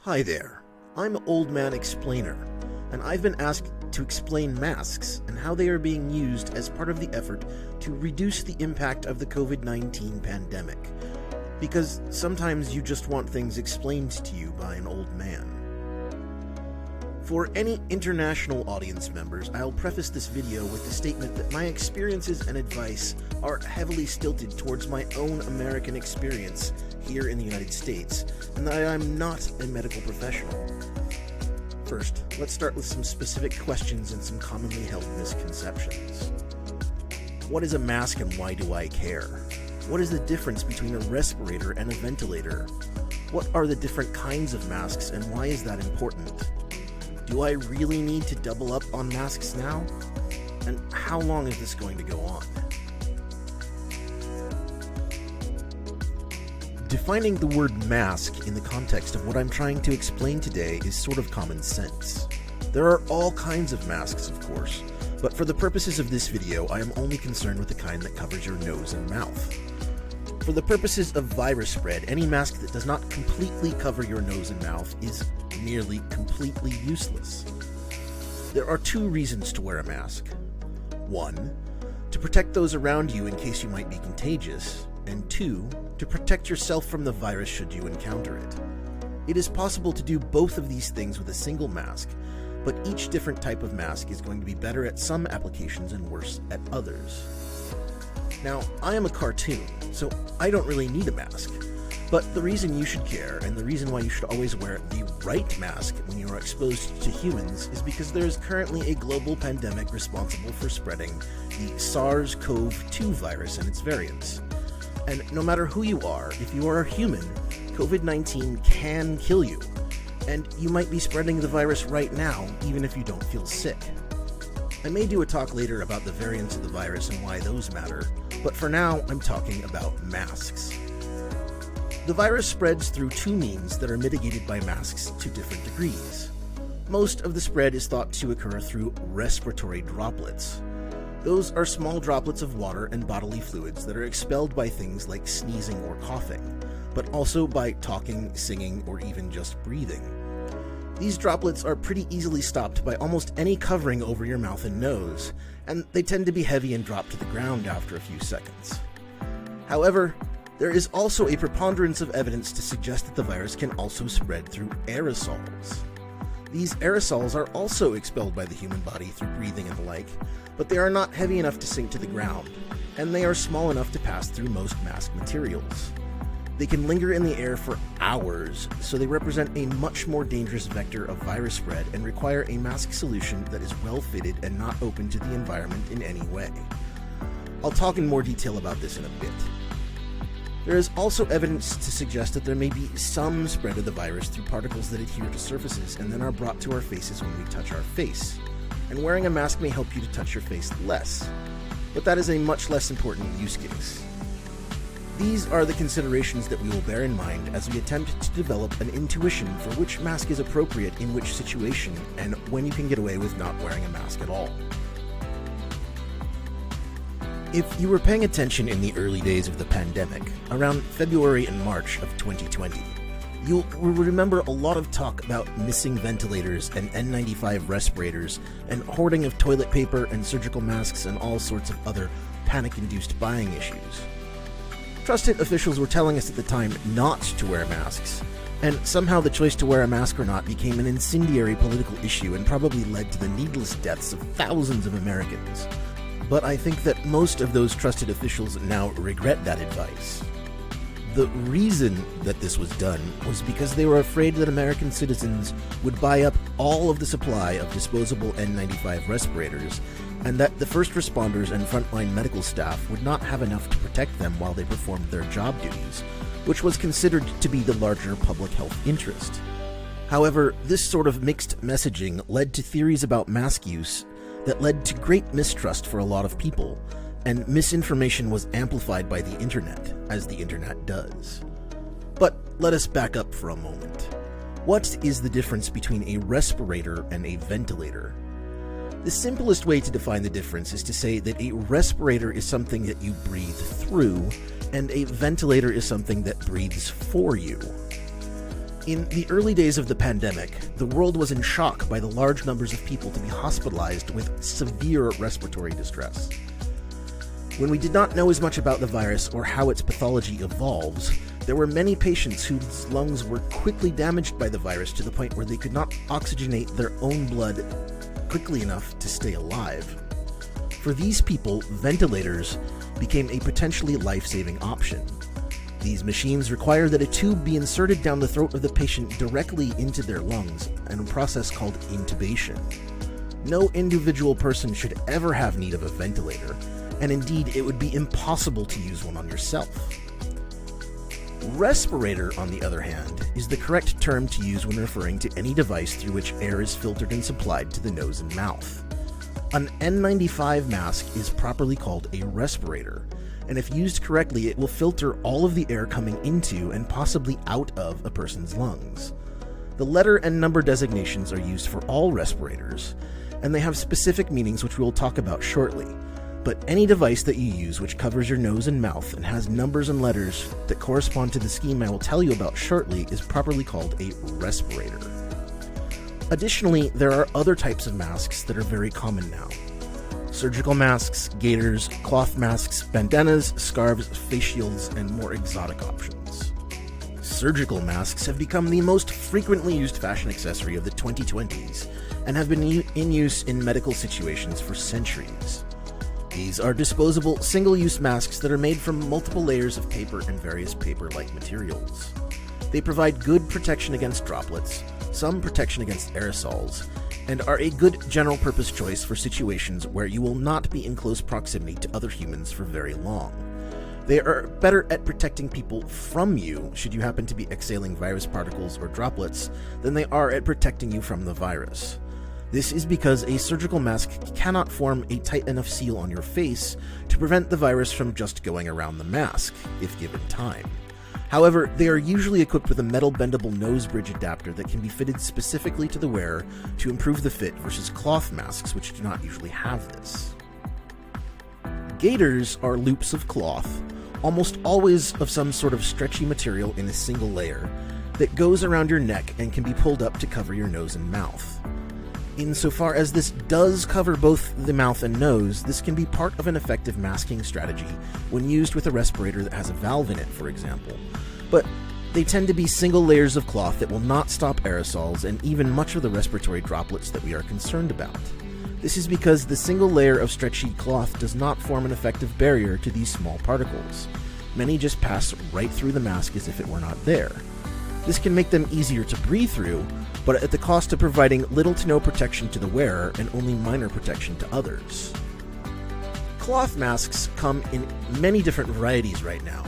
Hi there, I'm Old Man Explainer, and I've been asked to explain masks and how they are being used as part of the effort to reduce the impact of the COVID-19 pandemic. Because sometimes you just want things explained to you by an old man. For any international audience members, I'll preface this video with the statement that my experiences and advice are heavily stilted towards my own American experience here in the United States, and that I'm not a medical professional. First, let's start with some specific questions and some commonly held misconceptions. What is a mask and why do I care? What is the difference between a respirator and a ventilator? What are the different kinds of masks and why is that important? Do I really need to double up on masks now? And how long is this going to go on? Defining the word mask in the context of what I'm trying to explain today is sort of common sense. There are all kinds of masks, of course, but for the purposes of this video, I am only concerned with the kind that covers your nose and mouth. For the purposes of virus spread, any mask that does not completely cover your nose and mouth is nearly completely useless. There are two reasons to wear a mask. One, to protect those around you in case you might be contagious, and two, to protect yourself from the virus should you encounter it. It is possible to do both of these things with a single mask, but each different type of mask is going to be better at some applications and worse at others. Now, I am a cartoon, so I don't really need a mask. But the reason you should care, and the reason why you should always wear the right mask when you are exposed to humans, is because there is currently a global pandemic responsible for spreading the SARS-CoV-2 virus and its variants. And no matter who you are, if you are a human, COVID-19 can kill you. And you might be spreading the virus right now, even if you don't feel sick. I may do a talk later about the variants of the virus and why those matter, but for now, I'm talking about masks. The virus spreads through two means that are mitigated by masks to different degrees. Most of the spread is thought to occur through respiratory droplets. Those are small droplets of water and bodily fluids that are expelled by things like sneezing or coughing, but also by talking, singing, or even just breathing. These droplets are pretty easily stopped by almost any covering over your mouth and nose, and they tend to be heavy and drop to the ground after a few seconds. However, there is also a preponderance of evidence to suggest that the virus can also spread through aerosols. These aerosols are also expelled by the human body through breathing and the like, but they are not heavy enough to sink to the ground, and they are small enough to pass through most mask materials. They can linger in the air for hours, so they represent a much more dangerous vector of virus spread and require a mask solution that is well fitted and not open to the environment in any way. I'll talk in more detail about this in a bit. There is also evidence to suggest that there may be some spread of the virus through particles that adhere to surfaces and then are brought to our faces when we touch our face. And wearing a mask may help you to touch your face less, but that is a much less important use case. These are the considerations that we will bear in mind as we attempt to develop an intuition for which mask is appropriate in which situation and when you can get away with not wearing a mask at all. If you were paying attention in the early days of the pandemic, around February and March of 2020, you'll remember a lot of talk about missing ventilators and N95 respirators and hoarding of toilet paper and surgical masks and all sorts of other panic-induced buying issues. Trusted officials were telling us at the time not to wear masks, and somehow the choice to wear a mask or not became an incendiary political issue and probably led to the needless deaths of thousands of Americans. But I think that most of those trusted officials now regret that advice. The reason that this was done was because they were afraid that American citizens would buy up all of the supply of disposable N95 respirators, and that the first responders and frontline medical staff would not have enough to protect them while they performed their job duties, which was considered to be the larger public health interest. However, this sort of mixed messaging led to theories about mask use that led to great mistrust for a lot of people, and misinformation was amplified by the internet, as the internet does. But let us back up for a moment. What is the difference between a respirator and a ventilator? The simplest way to define the difference is to say that a respirator is something that you breathe through, and a ventilator is something that breathes for you. In the early days of the pandemic, the world was in shock by the large numbers of people to be hospitalized with severe respiratory distress. When we did not know as much about the virus or how its pathology evolves, there were many patients whose lungs were quickly damaged by the virus to the point where they could not oxygenate their own blood quickly enough to stay alive. For these people, ventilators became a potentially life-saving option. These machines require that a tube be inserted down the throat of the patient directly into their lungs, in a process called intubation. No individual person should ever have need of a ventilator, and indeed it would be impossible to use one on yourself. Respirator, on the other hand, is the correct term to use when referring to any device through which air is filtered and supplied to the nose and mouth. An N95 mask is properly called a respirator, and if used correctly, it will filter all of the air coming into and possibly out of a person's lungs. The letter and number designations are used for all respirators, and they have specific meanings which we will talk about shortly. But any device that you use which covers your nose and mouth and has numbers and letters that correspond to the scheme I will tell you about shortly is properly called a respirator. Additionally, there are other types of masks that are very common now. Surgical masks, gaiters, cloth masks, bandanas, scarves, face shields, and more exotic options. Surgical masks have become the most frequently used fashion accessory of the 2020s and have been in use in medical situations for centuries. These are disposable, single-use masks that are made from multiple layers of paper and various paper-like materials. They provide good protection against droplets, some protection against aerosols, and are a good general-purpose choice for situations where you will not be in close proximity to other humans for very long. They are better at protecting people from you should you happen to be exhaling virus particles or droplets than they are at protecting you from the virus. This is because a surgical mask cannot form a tight enough seal on your face to prevent the virus from just going around the mask, if given time. However, they are usually equipped with a metal bendable nose bridge adapter that can be fitted specifically to the wearer to improve the fit versus cloth masks, which do not usually have this. Gaiters are loops of cloth, almost always of some sort of stretchy material in a single layer, that goes around your neck and can be pulled up to cover your nose and mouth. Insofar as this does cover both the mouth and nose, this can be part of an effective masking strategy when used with a respirator that has a valve in it, for example. But they tend to be single layers of cloth that will not stop aerosols and even much of the respiratory droplets that we are concerned about. This is because the single layer of stretchy cloth does not form an effective barrier to these small particles. Many just pass right through the mask as if it were not there. This can make them easier to breathe through, but at the cost of providing little to no protection to the wearer and only minor protection to others. Cloth masks come in many different varieties right now,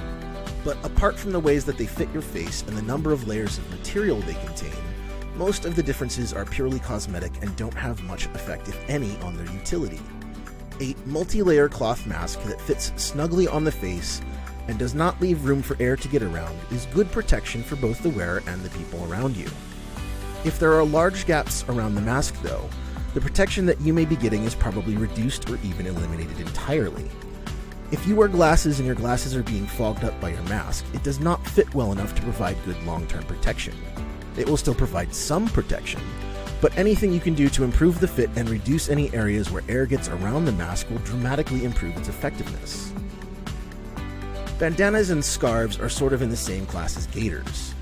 but apart from the ways that they fit your face and the number of layers of material they contain, most of the differences are purely cosmetic and don't have much effect, if any, on their utility. A multi-layer cloth mask that fits snugly on the face and does not leave room for air to get around is good protection for both the wearer and the people around you. If there are large gaps around the mask, though, the protection that you may be getting is probably reduced or even eliminated entirely. If you wear glasses and your glasses are being fogged up by your mask, it does not fit well enough to provide good long-term protection. It will still provide some protection, but anything you can do to improve the fit and reduce any areas where air gets around the mask will dramatically improve its effectiveness. Bandanas and scarves are sort of in the same class as gaiters.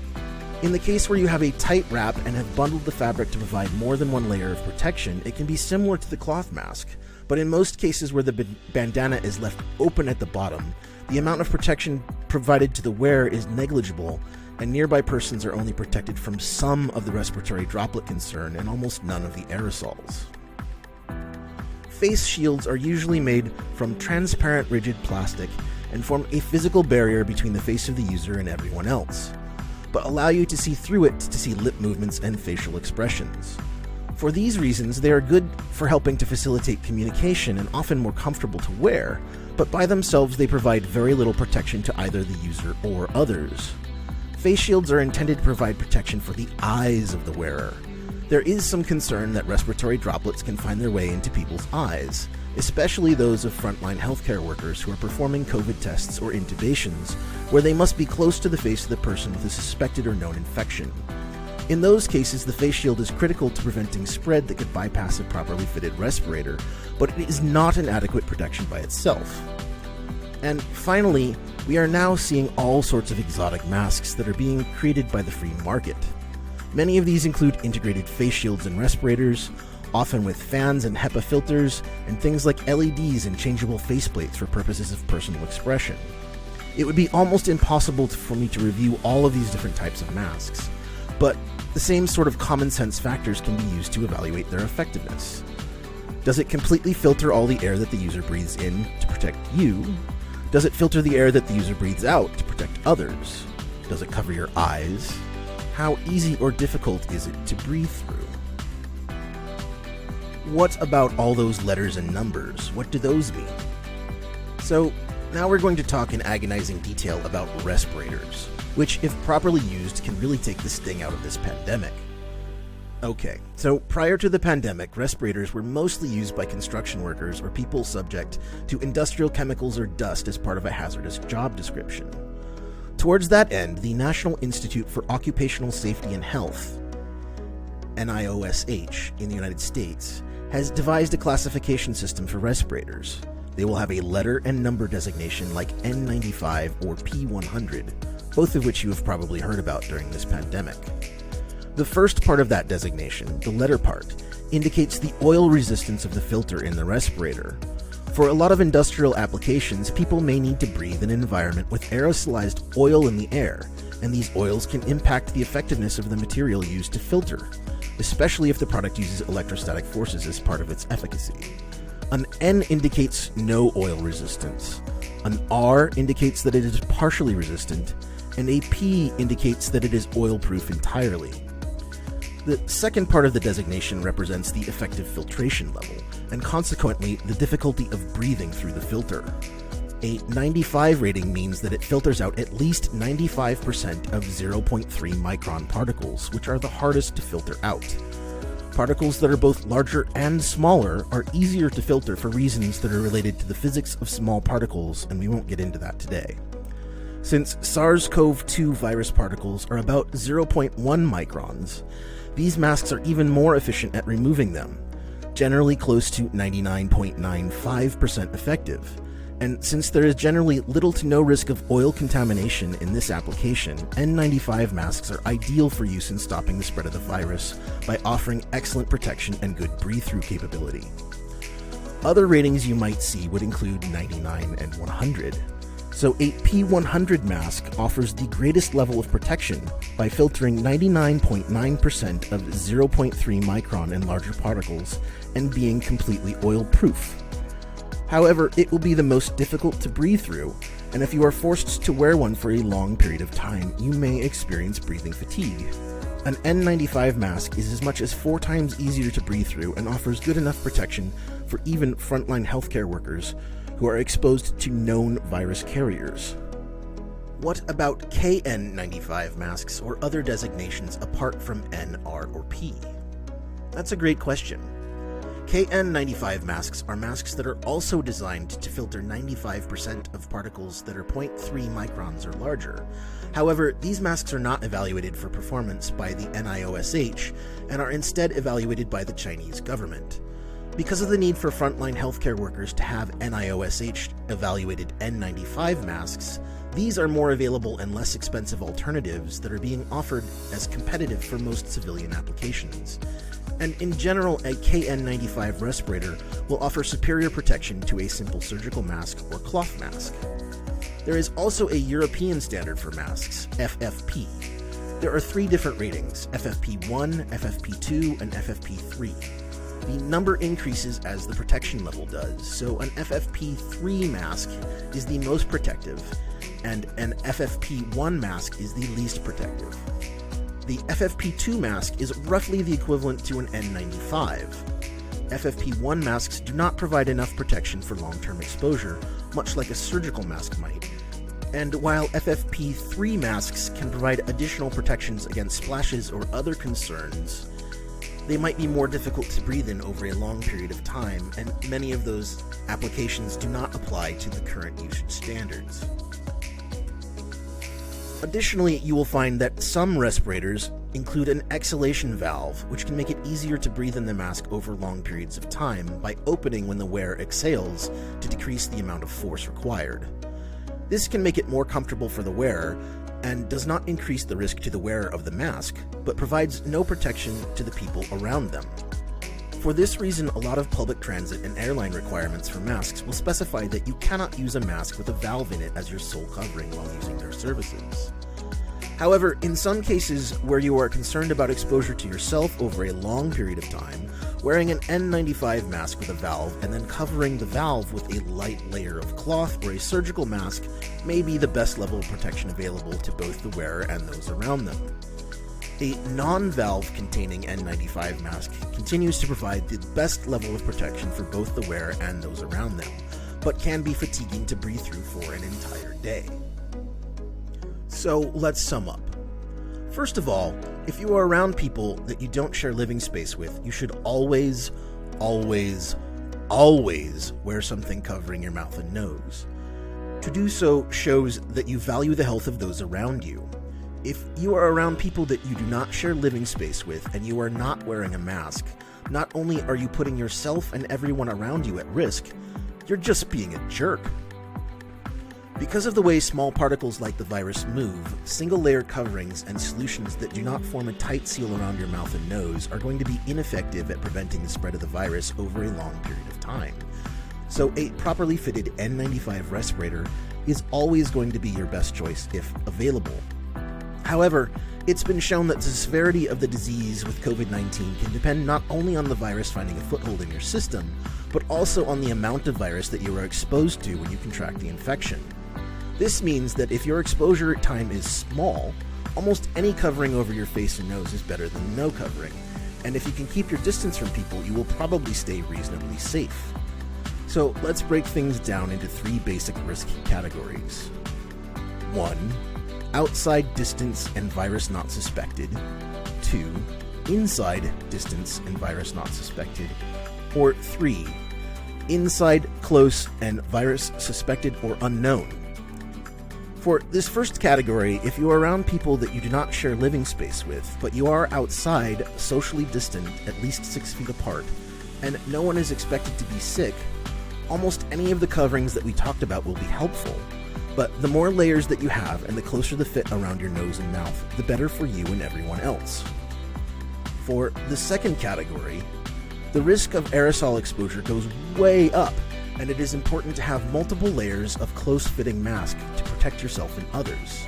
In the case where you have a tight wrap and have bundled the fabric to provide more than one layer of protection, it can be similar to the cloth mask, but in most cases where the bandana is left open at the bottom, the amount of protection provided to the wearer is negligible, and nearby persons are only protected from some of the respiratory droplet concern and almost none of the aerosols. Face shields are usually made from transparent rigid plastic and form a physical barrier between the face of the user and everyone else, but allow you to see through it to see lip movements and facial expressions. For these reasons, they are good for helping to facilitate communication and often more comfortable to wear, but by themselves they provide very little protection to either the user or others. Face shields are intended to provide protection for the eyes of the wearer. There is some concern that respiratory droplets can find their way into people's eyes, especially those of frontline healthcare workers who are performing COVID tests or intubations, where they must be close to the face of the person with a suspected or known infection. In those cases, the face shield is critical to preventing spread that could bypass a properly fitted respirator, but it is not an adequate protection by itself. And finally, we are now seeing all sorts of exotic masks that are being created by the free market. Many of these include integrated face shields and respirators, often with fans and HEPA filters, and things like LEDs and changeable faceplates for purposes of personal expression. It would be almost impossible for me to review all of these different types of masks, but the same sort of common sense factors can be used to evaluate their effectiveness. Does it completely filter all the air that the user breathes in to protect you? Does it filter the air that the user breathes out to protect others? Does it cover your eyes? How easy or difficult is it to breathe through? What about all those letters and numbers? What do those mean? So, now we're going to talk in agonizing detail about respirators, which, if properly used, can really take the sting out of this pandemic. Okay, so prior to the pandemic, respirators were mostly used by construction workers or people subject to industrial chemicals or dust as part of a hazardous job description. Towards that end, the National Institute for Occupational Safety and Health, NIOSH, in the United States, has devised a classification system for respirators. They will have a letter and number designation like N95 or P100, both of which you have probably heard about during this pandemic. The first part of that designation, the letter part, indicates the oil resistance of the filter in the respirator. For a lot of industrial applications, people may need to breathe in an environment with aerosolized oil in the air, and these oils can impact the effectiveness of the material used to filter, especially if the product uses electrostatic forces as part of its efficacy. An N indicates no oil resistance, an R indicates that it is partially resistant, and a P indicates that it is oil-proof entirely. The second part of the designation represents the effective filtration level, and consequently the difficulty of breathing through the filter. A 95 rating means that it filters out at least 95% of 0.3 micron particles, which are the hardest to filter out. Particles that are both larger and smaller are easier to filter for reasons that are related to the physics of small particles, and we won't get into that today. Since SARS-CoV-2 virus particles are about 0.1 microns, these masks are even more efficient at removing them, generally close to 99.95% effective. And since there is generally little to no risk of oil contamination in this application, N95 masks are ideal for use in stopping the spread of the virus by offering excellent protection and good breathe-through capability. Other ratings you might see would include 99 and 100. So a P100 mask offers the greatest level of protection by filtering 99.9% of 0.3 micron and larger particles and being completely oil-proof. However, it will be the most difficult to breathe through, and if you are forced to wear one for a long period of time, you may experience breathing fatigue. An N95 mask is as much as 4 times easier to breathe through and offers good enough protection for even frontline healthcare workers who are exposed to known virus carriers. What about KN95 masks or other designations apart from N, R, or P? That's a great question. KN95 masks are masks that are also designed to filter 95% of particles that are 0.3 microns or larger. However, these masks are not evaluated for performance by the NIOSH and are instead evaluated by the Chinese government. Because of the need for frontline healthcare workers to have NIOSH-evaluated N95 masks, these are more available and less expensive alternatives that are being offered as competitive for most civilian applications. And in general, a KN95 respirator will offer superior protection to a simple surgical mask or cloth mask. There is also a European standard for masks, FFP. There are 3 different ratings, FFP1, FFP2, and FFP3. The number increases as the protection level does, so an FFP3 mask is the most protective, and an FFP1 mask is the least protective. The FFP2 mask is roughly the equivalent to an N95. FFP1 masks do not provide enough protection for long-term exposure, much like a surgical mask might. And while FFP3 masks can provide additional protections against splashes or other concerns, they might be more difficult to breathe in over a long period of time, and many of those applications do not apply to the current usage standards. Additionally, you will find that some respirators include an exhalation valve, which can make it easier to breathe in the mask over long periods of time by opening when the wearer exhales to decrease the amount of force required. This can make it more comfortable for the wearer and does not increase the risk to the wearer of the mask, but provides no protection to the people around them. For this reason, a lot of public transit and airline requirements for masks will specify that you cannot use a mask with a valve in it as your sole covering while using their services. However, in some cases where you are concerned about exposure to yourself over a long period of time, wearing an N95 mask with a valve and then covering the valve with a light layer of cloth or a surgical mask may be the best level of protection available to both the wearer and those around them. A non-valve containing N95 mask continues to provide the best level of protection for both the wearer and those around them, but can be fatiguing to breathe through for an entire day. So let's sum up. First of all, if you are around people that you don't share living space with, you should always wear something covering your mouth and nose. To do so shows that you value the health of those around you. If you are around people that you do not share living space with and you are not wearing a mask, not only are you putting yourself and everyone around you at risk, you're just being a jerk. Because of the way small particles like the virus move, single-layer coverings and solutions that do not form a tight seal around your mouth and nose are going to be ineffective at preventing the spread of the virus over a long period of time. So a properly fitted N95 respirator is always going to be your best choice if available. However, it's been shown that the severity of the disease with COVID-19 can depend not only on the virus finding a foothold in your system, but also on the amount of virus that you are exposed to when you contract the infection. This means that if your exposure time is small, almost any covering over your face and nose is better than no covering, and if you can keep your distance from people, you will probably stay reasonably safe. So let's break things down into 3 basic risk categories. 1. Outside distance and virus not suspected. 2. Inside distance and virus not suspected. Or 3. Inside, close, and virus suspected or unknown. For this first category, if you are around people that you do not share living space with, but you are outside, socially distant, at least 6 feet apart, and no one is expected to be sick, almost any of the coverings that we talked about will be helpful. But the more layers that you have and the closer the fit around your nose and mouth, the better for you and everyone else. For the second category, the risk of aerosol exposure goes way up, and it is important to have multiple layers of close-fitting mask to protect yourself and others.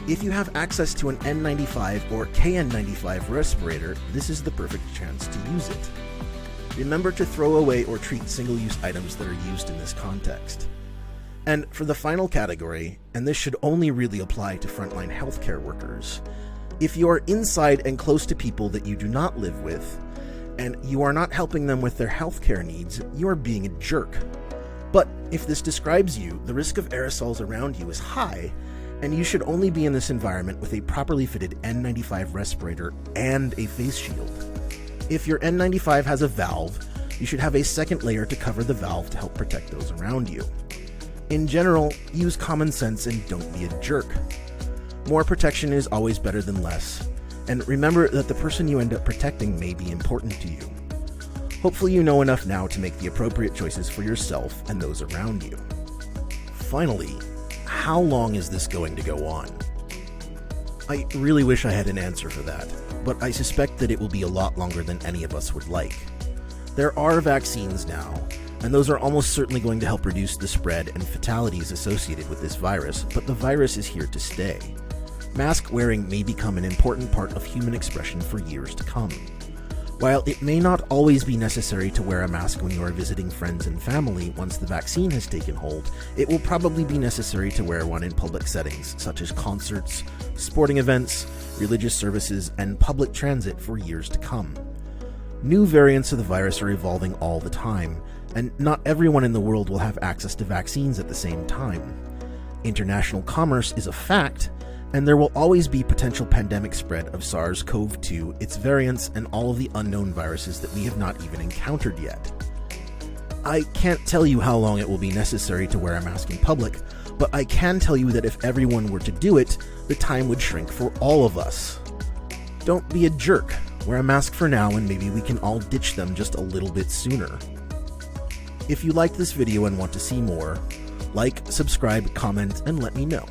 If you have access to an N95 or KN95 respirator, this is the perfect chance to use it. Remember to throw away or treat single-use items that are used in this context. And for the final category, and this should only really apply to frontline healthcare workers, if you are inside and close to people that you do not live with, and you are not helping them with their healthcare needs, you are being a jerk. But if this describes you, the risk of aerosols around you is high, and you should only be in this environment with a properly fitted N95 respirator and a face shield. If your N95 has a valve, you should have a second layer to cover the valve to help protect those around you. In general, use common sense and don't be a jerk. More protection is always better than less, and remember that the person you end up protecting may be important to you. Hopefully you know enough now to make the appropriate choices for yourself and those around you. Finally, how long is this going to go on? I really wish I had an answer for that, but I suspect that it will be a lot longer than any of us would like. There are vaccines now, and those are almost certainly going to help reduce the spread and fatalities associated with this virus, but the virus is here to stay. Mask wearing may become an important part of human expression for years to come. While it may not always be necessary to wear a mask when you are visiting friends and family once the vaccine has taken hold, it will probably be necessary to wear one in public settings such as concerts, sporting events, religious services, and public transit for years to come. New variants of the virus are evolving all the time, and not everyone in the world will have access to vaccines at the same time. International commerce is a fact, and there will always be potential pandemic spread of SARS-CoV-2, its variants, and all of the unknown viruses that we have not even encountered yet. I can't tell you how long it will be necessary to wear a mask in public, but I can tell you that if everyone were to do it, the time would shrink for all of us. Don't be a jerk. Wear a mask for now and maybe we can all ditch them just a little bit sooner. If you liked this video and want to see more, like, subscribe, comment, and let me know.